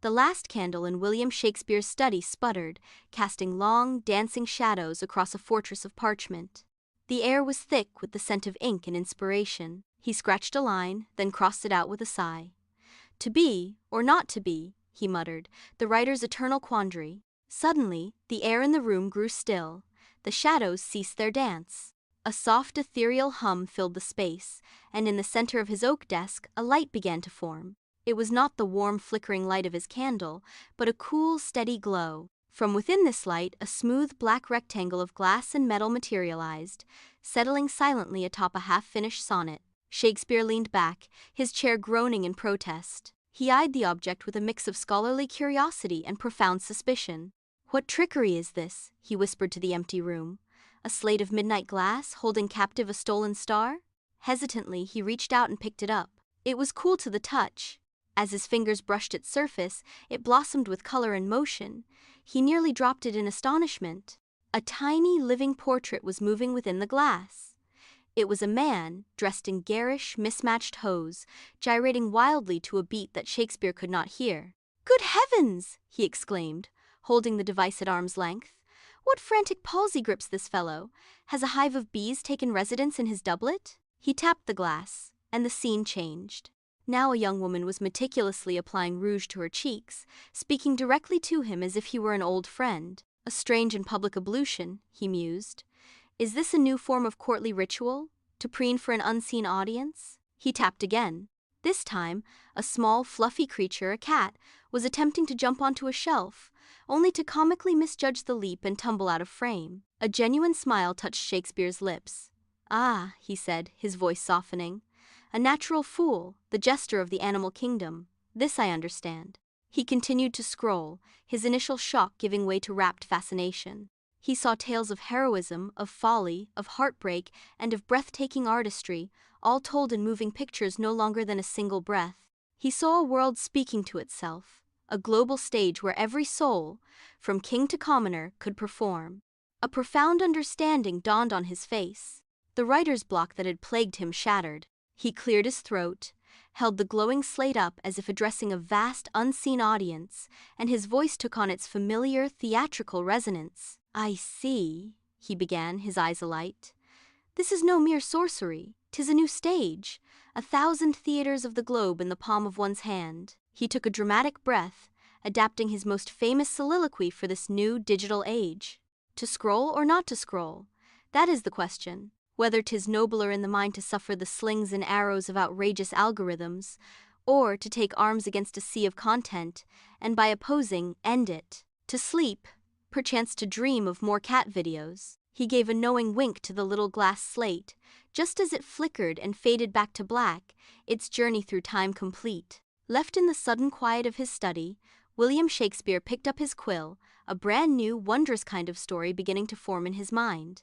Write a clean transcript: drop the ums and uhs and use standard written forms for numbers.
The last candle in William Shakespeare's study sputtered, casting long, dancing shadows across a fortress of parchment. The air was thick with the scent of ink and inspiration. He scratched a line, then crossed it out with a sigh. To be, or not to be, he muttered, the writer's eternal quandary. Suddenly, the air in the room grew still. The shadows ceased their dance. A soft ethereal hum filled the space, and in the center of his oak desk a light began to form. It was not the warm flickering light of his candle, but a cool, steady glow. From within this light a smooth black rectangle of glass and metal materialized, settling silently atop a half-finished sonnet. Shakespeare leaned back, his chair groaning in protest. He eyed the object with a mix of scholarly curiosity and profound suspicion. "What trickery is this?" he whispered to the empty room. "A slate of midnight glass, holding captive a stolen star?" Hesitantly, he reached out and picked it up. It was cool to the touch. As his fingers brushed its surface, it blossomed with color and motion. He nearly dropped it in astonishment. A tiny, living portrait was moving within the glass. It was a man, dressed in garish, mismatched hose, gyrating wildly to a beat that Shakespeare could not hear. "Good heavens!" he exclaimed, holding the device at arm's length. "What frantic palsy grips this fellow? Has a hive of bees taken residence in his doublet?" He tapped the glass, and the scene changed. Now a young woman was meticulously applying rouge to her cheeks, speaking directly to him as if he were an old friend. "A strange and public ablution," he mused. "Is this a new form of courtly ritual, to preen for an unseen audience?" He tapped again. This time, a small, fluffy creature, a cat, was attempting to jump onto a shelf, only to comically misjudge the leap and tumble out of frame. A genuine smile touched Shakespeare's lips. "Ah," he said, his voice softening. "A natural fool, the jester of the animal kingdom. This I understand." He continued to scroll, his initial shock giving way to rapt fascination. He saw tales of heroism, of folly, of heartbreak, and of breathtaking artistry, all told in moving pictures no longer than a single breath. He saw a world speaking to itself, a global stage where every soul, from king to commoner, could perform. A profound understanding dawned on his face. The writer's block that had plagued him shattered. He cleared his throat, held the glowing slate up as if addressing a vast, unseen audience, and his voice took on its familiar, theatrical resonance. "I see," he began, his eyes alight. "This is no mere sorcery, 'tis a new stage, 1,000 theaters of the globe in the palm of one's hand." He took a dramatic breath, adapting his most famous soliloquy for this new digital age. To scroll or not to scroll? That is the question. Whether 'tis nobler in the mind to suffer the slings and arrows of outrageous algorithms, or to take arms against a sea of content, and by opposing, end it. To sleep, perchance to dream of more cat videos. He gave a knowing wink to the little glass slate, just as it flickered and faded back to black, its journey through time complete. Left in the sudden quiet of his study, William Shakespeare picked up his quill, a brand new, wondrous kind of story beginning to form in his mind.